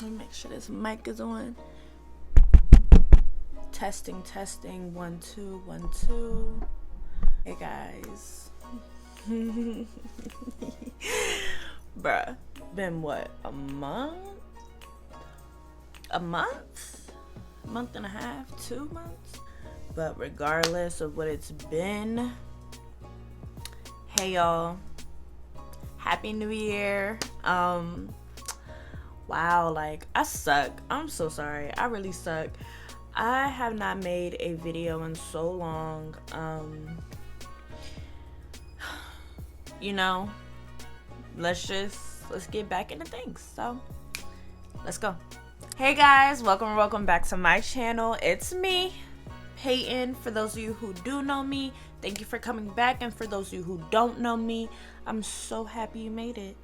Let me make sure this mic is on. Testing, testing. 1 2 1 2. Hey guys. Bruh, been what, a month? A month? A month and a half? 2 months? But regardless of what it's been, hey y'all, happy new year. Wow, like I suck. I'm so sorry. I really suck. I have not made a video in so long. You know, let's get back into things. So let's go. Hey guys, welcome back to my channel. It's me, Peyton. For those of you who do know me, thank you for coming back, and for those of you who don't know me, I'm so happy you made it.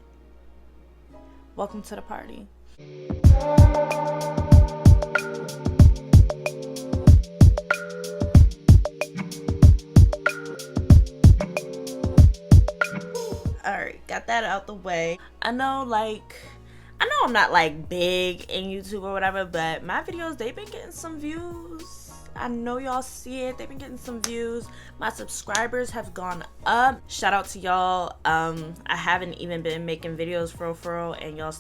Welcome to the party. Alright, got that out the way. I know I'm not like big in YouTube or whatever, but my videos, they've been getting some views. I know y'all see it. They've been getting some views. My subscribers have gone up. Shout out to y'all. I haven't even been making videos for real, and y'all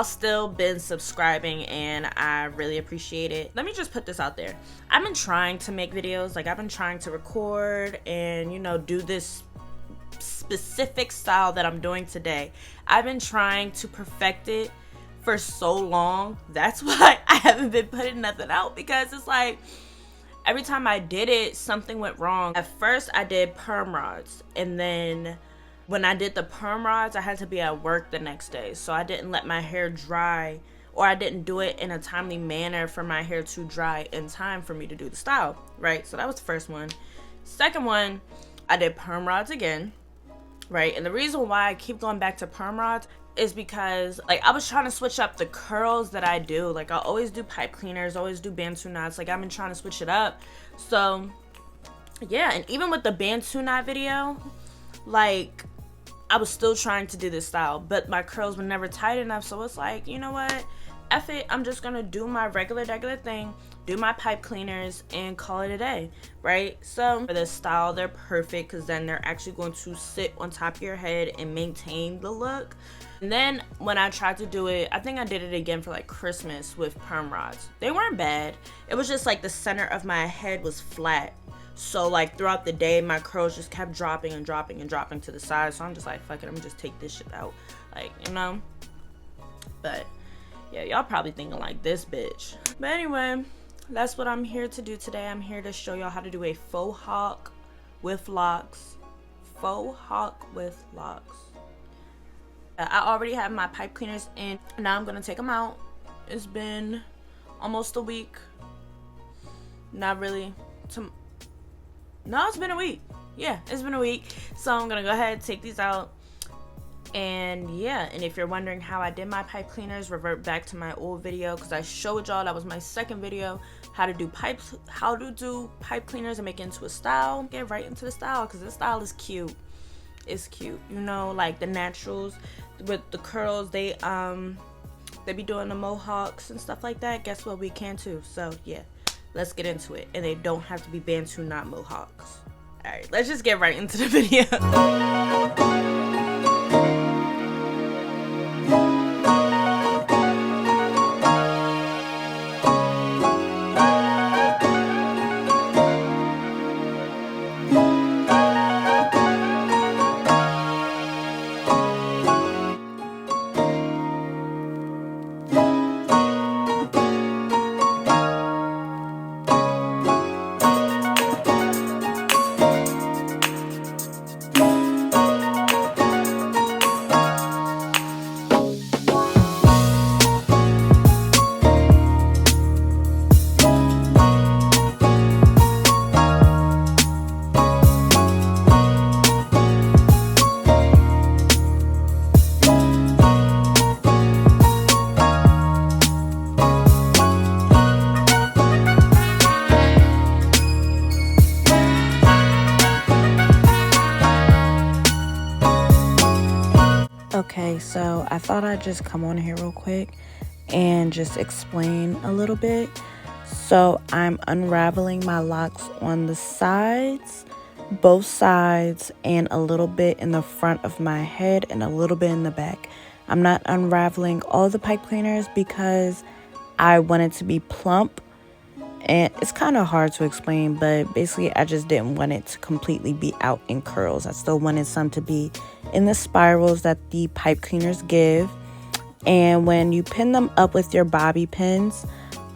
still been subscribing, and I really appreciate it. Let me just put this out there. I've been trying to make videos. Like, I've been trying to record and, you know, do this specific style that I'm doing today. I've been trying to perfect it for so long. That's why I haven't been putting nothing out, because it's like every time I did it, something went wrong. At first I did perm rods, and then when I did the perm rods, I had to be at work the next day, so I didn't let my hair dry, or I didn't do it in a timely manner for my hair to dry in time for me to do the style, right? So that was the first one. Second one, I did perm rods again, right? And the reason why I keep going back to perm rods is because, like, I was trying to switch up the curls that I do. Like, I always do pipe cleaners, always do Bantu knots. Like, I've been trying to switch it up. So yeah, and even with the Bantu knot video, like, I was still trying to do this style, but my curls were never tight enough. So it's like, you know what, F it, I'm just gonna do my regular thing, do my pipe cleaners, and call it a day, right? So for this style, they're perfect, because then they're actually going to sit on top of your head and maintain the look. And then when I tried to do it, I think I did it again for like Christmas with perm rods. They weren't bad. It was just like the center of my head was flat. So like throughout the day, my curls just kept dropping and dropping and dropping to the side. So I'm just like, fuck it, I'm gonna just take this shit out. Like, you know? But yeah, y'all probably thinking like, this bitch. But anyway, that's what I'm here to do today. I'm here to show y'all how to do a faux hawk with locks. Faux hawk with locks. I already have my pipe cleaners in. Now I'm gonna take them out. It's been almost a week. Not really. No, it's been a week. Yeah, it's been a week. So I'm gonna go ahead and take these out. And yeah, and if you're wondering how I did my pipe cleaners, revert back to my old video, because I showed y'all, that was my second video, how to do pipe cleaners and make it into a style. Get right into the style, because this style is cute. It's cute, you know, like the naturals with the curls, they be doing the mohawks and stuff like that. Guess what, we can too. So yeah, let's get into it. And they don't have to be Bantu knot mohawks. All right, let's just get right into the video. thought I'd just come on here real quick and just explain a little bit. So I'm unraveling my locks on the sides, both sides, and a little bit in the front of my head and a little bit in the back. I'm not unraveling all the pipe cleaners because I want it to be plump. And it's kind of hard to explain, but basically I just didn't want it to completely be out in curls. I still wanted some to be in the spirals that the pipe cleaners give. And when you pin them up with your bobby pins,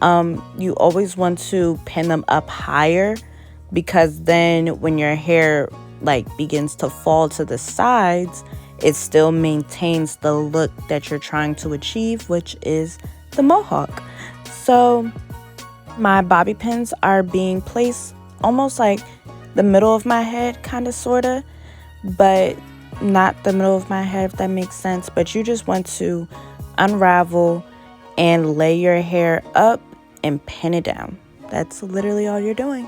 you always want to pin them up higher, because then when your hair begins to fall to the sides, it still maintains the look that you're trying to achieve, which is the mohawk. So my bobby pins are being placed almost like the middle of my head, kind of, sort of, but not the middle of my head, if that makes sense. But you just want to unravel and lay your hair up and pin it down. That's literally all you're doing.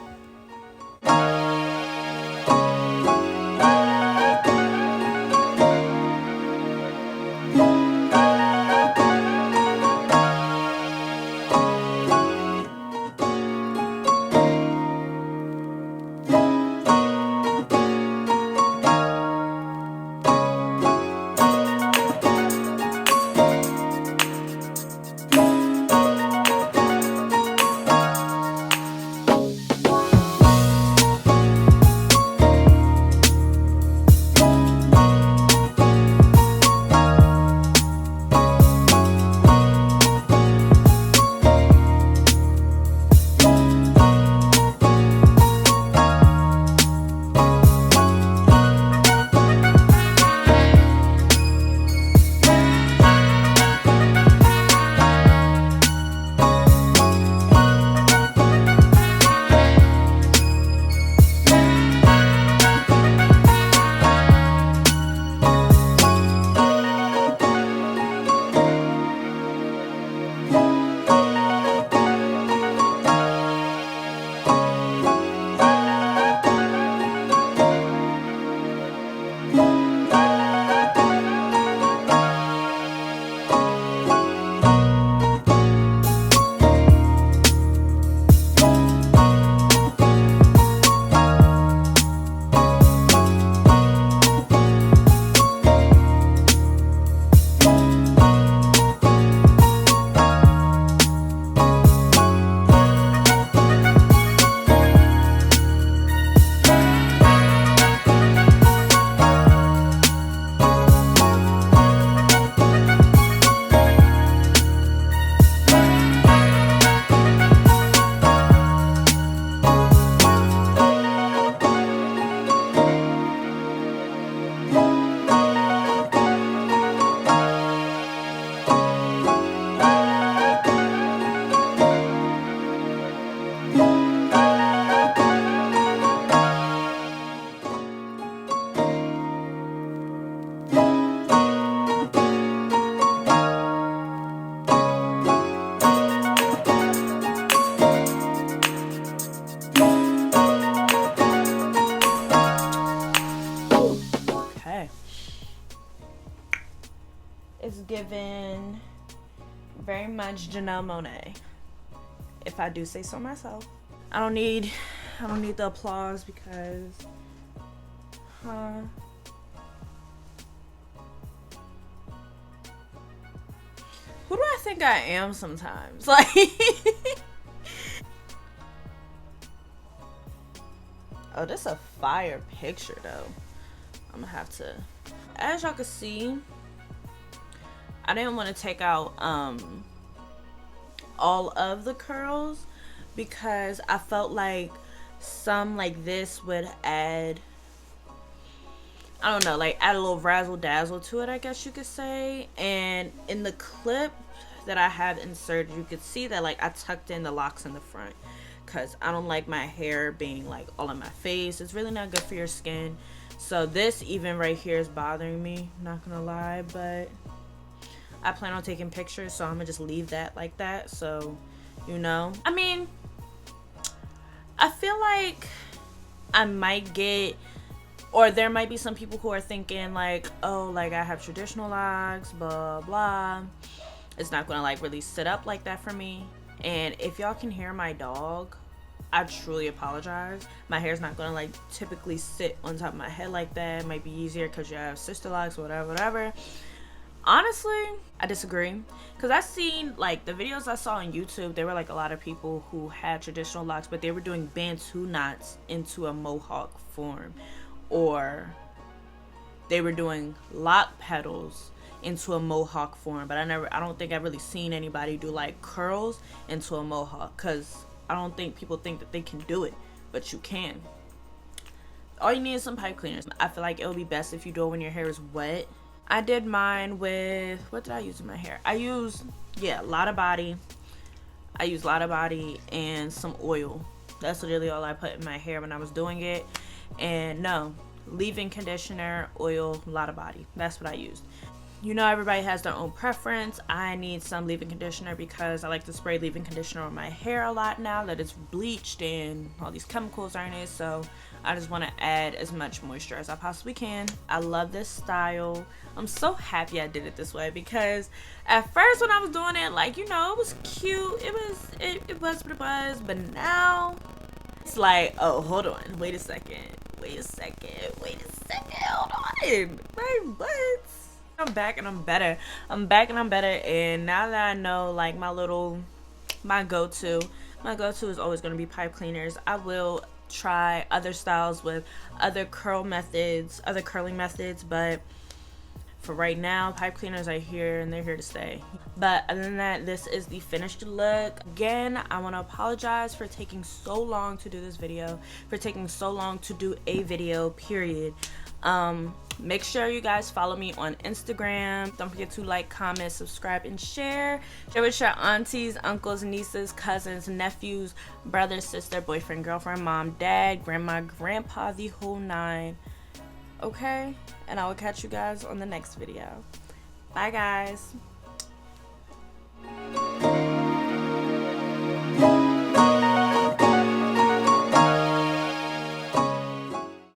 It's given very much Janelle Monáe, if I do say so myself. I don't need the applause because who do I think I am sometimes? Like oh, this is a fire picture though. I'm gonna have to, as y'all can see, I didn't want to take out all of the curls because I felt like some like this would add, I don't know, like add a little razzle dazzle to it, I guess you could say. And in the clip that I have inserted, you could see that like I tucked in the locks in the front because I don't like my hair being like all in my face. It's really not good for your skin. So this even right here is bothering me, not gonna lie, but I plan on taking pictures, so I'm gonna just leave that like that. So, you know, I mean, I feel like I might get Or there might be some people who are thinking like, oh, like I have traditional locks, blah blah, it's not gonna like really sit up like that for me. And if y'all can hear my dog, I truly apologize. My hair's not gonna like typically sit on top of my head like that. It might be easier because you have sister locks, whatever. Honestly, I disagree, because I seen like the videos I saw on YouTube. There were like a lot of people who had traditional locks, but they were doing bantu knots into a mohawk form, or they were doing lock petals into a mohawk form. But I don't think I've really seen anybody do like curls into a mohawk, because I don't think people think that they can do it, but you can. All you need is some pipe cleaners. I feel like it would be best if you do it when your hair is wet. I did mine with, what did I use in my hair? I used, a lot of body. I used a lot of body and some oil. That's literally all I put in my hair when I was doing it. And no, leave-in conditioner, oil, a lot of body. That's what I used. You know, everybody has their own preference. I need some leave-in conditioner because I like to spray leave-in conditioner on my hair a lot now that it's bleached and all these chemicals are in it. So I just want to add as much moisture as I possibly can. I love this style. I'm so happy I did it this way, because at first when I was doing it, like, you know, it was cute. It was what it was. But now it's like, oh, hold on. Wait a second. Hold on. Like, what? I'm back and I'm better. And now that I know, like, my go-to is always going to be pipe cleaners. I will try other styles with other curling methods, but for right now, pipe cleaners are here and they're here to stay. But other than that, this is the finished look. Again, I want to apologize for taking so long to do this video, for taking so long to do a video, period. Make sure you guys follow me on Instagram. Don't forget to like, comment, subscribe, and share. Share with your aunties, uncles, nieces, cousins, nephews, brother, sister, boyfriend, girlfriend, mom, dad, grandma, grandpa, the whole nine. Okay? And I will catch you guys on the next video. Bye, guys.